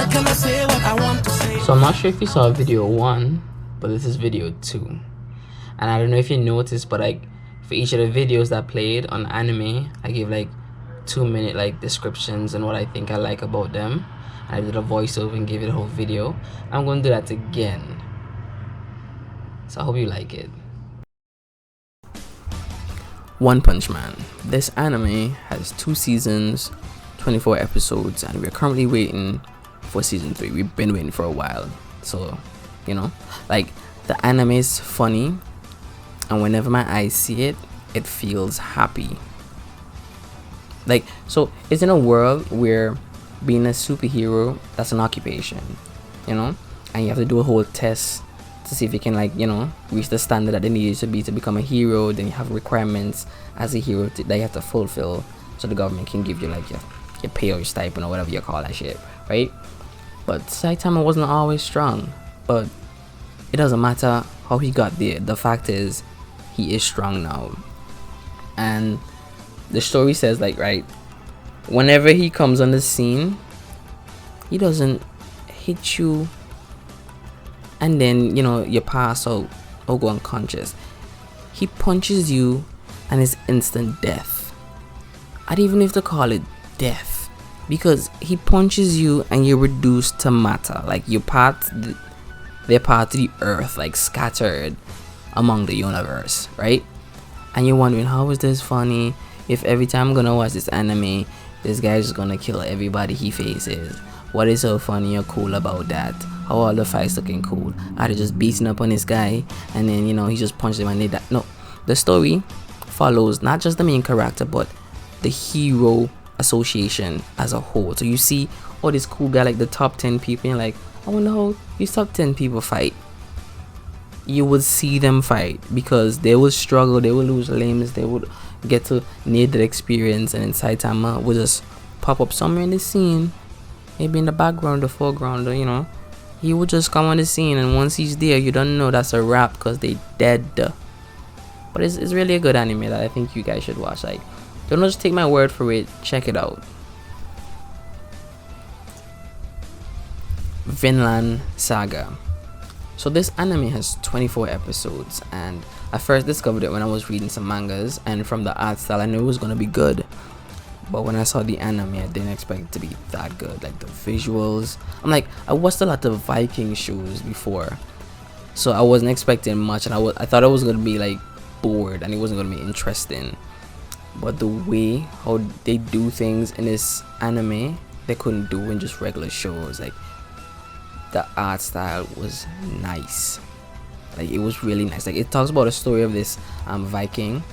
Can I say what I want to say? So I'm not sure if you saw video 1, but this is video 2. And I don't know if you noticed, but like for each of the videos that played on anime, I gave like 2-minute like descriptions and what I think I like about them. I did a voiceover and gave it a whole video. I'm going to do that again. So I hope you like it. One Punch Man. This anime has 2 seasons, 24 episodes, and we're currently waiting for season 3. We've been waiting for a while. So, you know, like the anime is funny, and whenever my eyes see it, it feels happy. Like, so it's in a world where being a superhero, that's an occupation, you know, and you have to do a whole test to see if you can, like, you know, reach the standard that they need you to be to become a hero. Then you have requirements as a hero that you have to fulfill, so the government can give you like your pay or your stipend or whatever you call that shit, right? But Saitama wasn't always strong, but it doesn't matter how he got there. The fact is, he is strong now. And the story says, like, right, whenever he comes on the scene, he doesn't hit you and then, you know, you pass out or go unconscious. He punches you and it's instant death. I don't even have to call it death, because he punches you and you're reduced to matter. Like, they're part of the earth, like scattered among the universe, right? And you're wondering, how is this funny if every time I'm gonna watch this anime, this guy's just gonna kill everybody he faces? What is so funny or cool about that? How all the fights looking cool? Are they just beating up on this guy and then, you know, he just punched him and they die? No, the story follows not just the main character, but the hero association as a whole. So you see all this cool guy, like the top 10 people, and you're like, I wonder how these top 10 people fight. You would see them fight because they would struggle, they would lose limbs, they would get to need that experience, and then Saitama would just pop up somewhere in the scene, maybe in the background or foreground, or, you know, he would just come on the scene, and once he's there, you don't know that's a wrap because they dead. But it's really a good anime that I think you guys should watch. Like, don't just take my word for it, check it out. Vinland Saga. So this anime has 24 episodes, and I first discovered it when I was reading some mangas, and from the art style I knew it was gonna be good. But when I saw the anime, I didn't expect it to be that good. Like the visuals, I'm like, I watched a lot of Viking shows before, so I wasn't expecting much, and I thought it was gonna be like bored and it wasn't gonna be interesting. But the way how they do things in this anime, they couldn't do in just regular shows. Like, the art style was nice. Like, it was really nice. Like, it talks about the story of this Viking,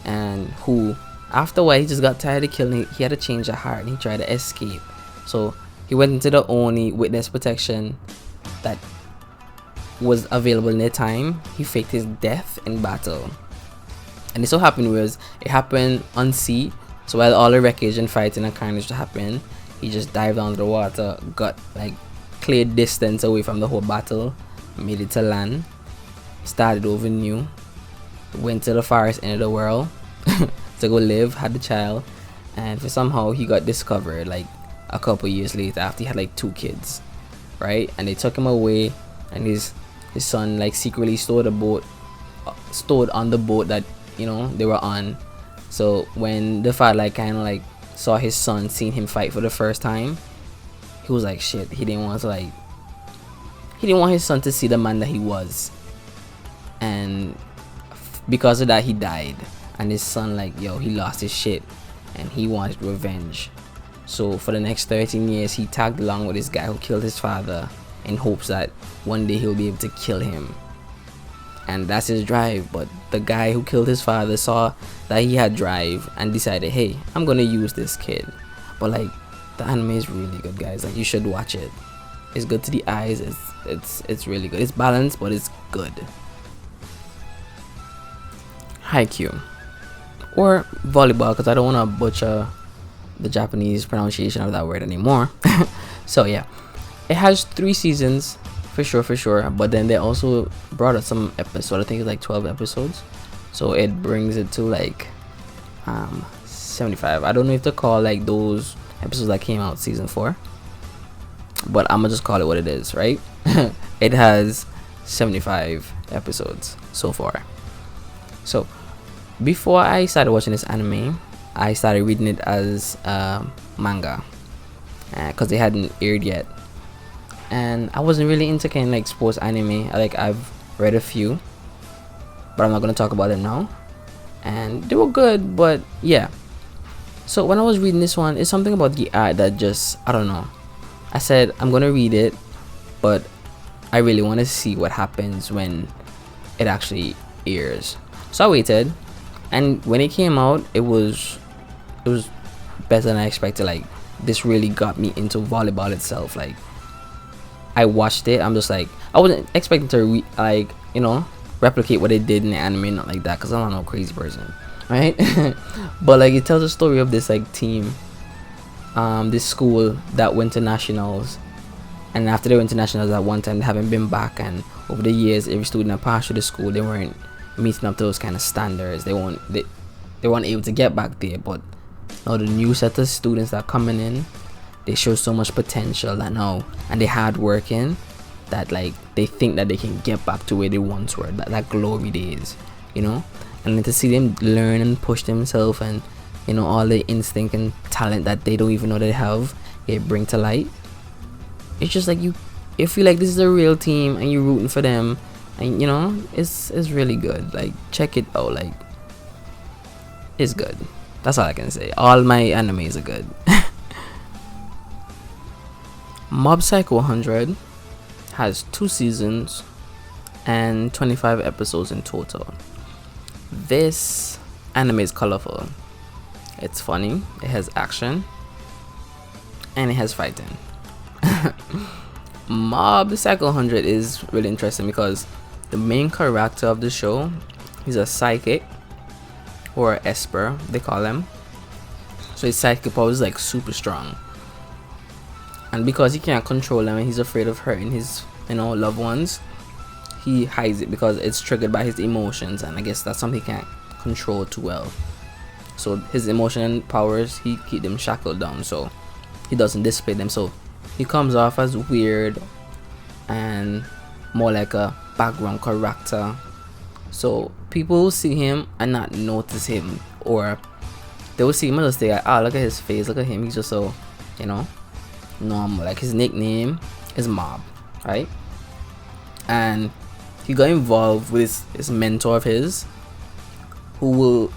and who, after a while, he just got tired of killing. He had to change of heart and he tried to escape. So he went into the only witness protection that was available in their time. He faked his death in battle, and it so happened was it happened on sea. So while all the wreckage and fighting and carnage happened, he just dived under the water, got like cleared distance away from the whole battle, made it to land, started over new, went to the farthest end of the world to go live, had the child, and for somehow he got discovered like a couple years later after he had like 2 kids, right? And they took him away, and his son like secretly stored on the boat that, you know, they were on. So when the father like kind of like saw his son, seen him fight for the first time, he was like, shit, he didn't want his son to see the man that he was, and because of that he died. And his son, like, yo, he lost his shit and he wanted revenge. So for the next 13 years he tagged along with this guy who killed his father in hopes that one day he'll be able to kill him, and that's his drive. But the guy who killed his father saw that he had drive and decided, hey, I'm gonna use this kid. But like, the anime is really good, guys. Like, you should watch it. It's good to the eyes. It's really good. It's balanced, but it's good. Haikyuu, or volleyball, because I don't want to butcher the Japanese pronunciation of that word anymore. So yeah, it has 3 seasons for sure, but then they also brought out some episodes. I think it's like 12 episodes, so it brings it to like 75. I don't know if to call like those episodes that came out season 4. but I'm gonna just call it what it is, right? It has 75 episodes so far. So before I started watching this anime, I started reading it as manga, because they hadn't aired yet, and I wasn't really into kind of like sports anime. I've read a few, but I'm not gonna talk about them now. And they were good, but yeah. So when I was reading this one, it's something about the art that just, I don't know. I said I'm gonna read it, but I really want to see what happens when it actually airs. So I waited, and when it came out, it was better than I expected. Like, this really got me into volleyball itself. Like, I watched it, I'm just like, I wasn't expecting to replicate what they did in the anime, not like that, because I'm not no crazy person, right? But like, it tells a story of this like team, this school that went to nationals, and after they went to nationals at one time, they haven't been back, and over the years, every student that passed through the school, they weren't meeting up to those kind of standards. They weren't able to get back there. But now the new set of students that are coming in, they show so much potential that now, and they hard working, that like they think that they can get back to where they once were, that glory days, and then to see them learn and push themselves, and all the instinct and talent that they don't even know they have, they bring to light. It's just like, you feel like this is a real team, and you're rooting for them, and it's really good. Like, check it out. Like, it's good. That's all I can say. All my animes are good. MobPsych 100 has 2 seasons and 25 episodes in total. This anime is colorful. It's funny. It has action, and it has fighting. MobPsych 100 is really interesting because the main character of the show, he's a psychic, or esper they call him. So his psychic power is like super strong, and because he can't control them and he's afraid of hurting his loved ones, he hides it because it's triggered by his emotions, and I guess that's something he can't control too well. So his emotion powers, he keep them shackled down, so he doesn't display them. So he comes off as weird and more like a background character. So people will see him and not notice him, or they will see him and just say, "Ah, look at his face, look at him, he's just so, normal." Like, his nickname is Mob, right? And he got involved with his mentor of his, who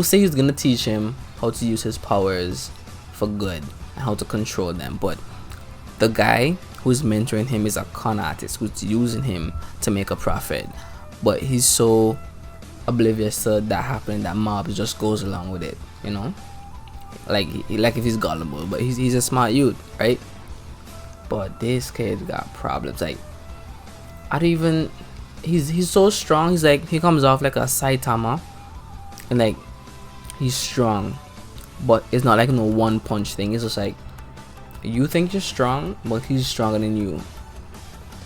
say he's gonna teach him how to use his powers for good and how to control them. But the guy who's mentoring him is a con artist who's using him to make a profit. But he's so oblivious to that happening that Mob just goes along with it, like if he's gullible, but he's a smart youth, right? But this kid got problems. Like, he's so strong. He's like, he comes off like a Saitama, and like, he's strong, but it's not like no one punch thing. It's just like, you think you're strong, but he's stronger than you,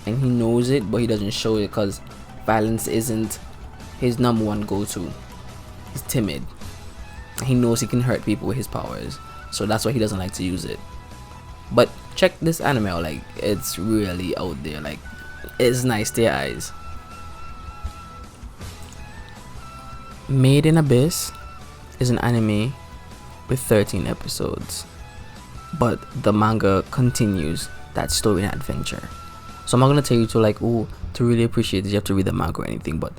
and he knows it, but he doesn't show it because violence isn't his number one go-to. He's timid. He knows he can hurt people with his powers, so that's why he doesn't like to use it. But check this anime out. Like, it's really out there. Like, it's nice to your eyes. Made in Abyss is an anime with 13 episodes, but the manga continues that story and adventure. So I'm not gonna tell you to really appreciate this, you have to read the manga or anything, but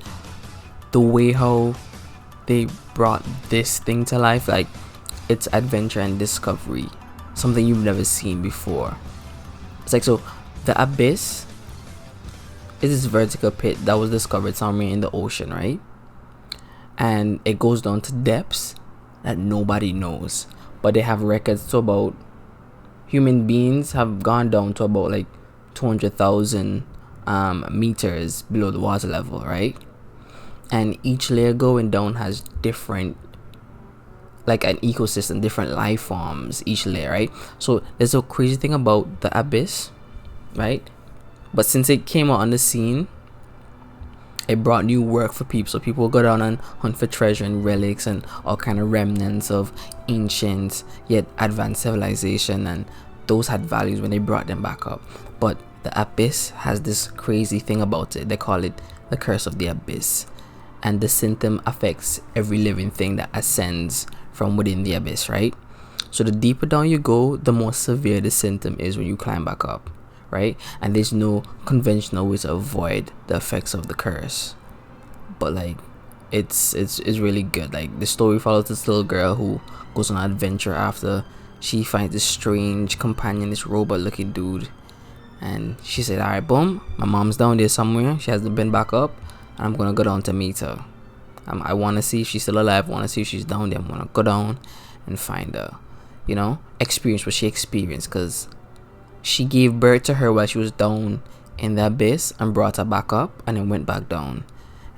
the way how they brought this thing to life, like, it's adventure and discovery, something you've never seen before. It's like, so the Abyss is this vertical pit that was discovered somewhere in the ocean, right? And it goes down to depths that nobody knows, but they have records to about, human beings have gone down to about like 200,000 meters below the water level, right? And each layer going down has different, like, an ecosystem, different life forms, each layer, right? So there's a crazy thing about the Abyss, right? But since it came out on the scene, it brought new work for people. So people go down and hunt for treasure and relics and all kind of remnants of ancient yet advanced civilization, and those had values when they brought them back up. But the abyss has this crazy thing about it. They call it the curse of the abyss, and the symptom affects every living thing that ascends from within the abyss, right? So the deeper down you go, the more severe the symptom is when you climb back up, right? And there's no conventional way to avoid the effects of the curse. But like, it's really good. Like, the story follows this little girl who goes on an adventure after she finds this strange companion, this robot looking dude, and she said, alright, boom, my mom's down there somewhere, she hasn't been back up, and I'm gonna go down to meet her. I want to see if she's still alive. I want to see if she's down there. I'm gonna go down and find her, you know, experience what she experienced, because she gave birth to her while she was down in the abyss and brought her back up and then went back down,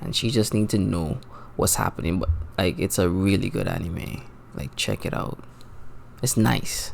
and she just need to know what's happening. But like, it's a really good anime. Like, check it out. It's nice.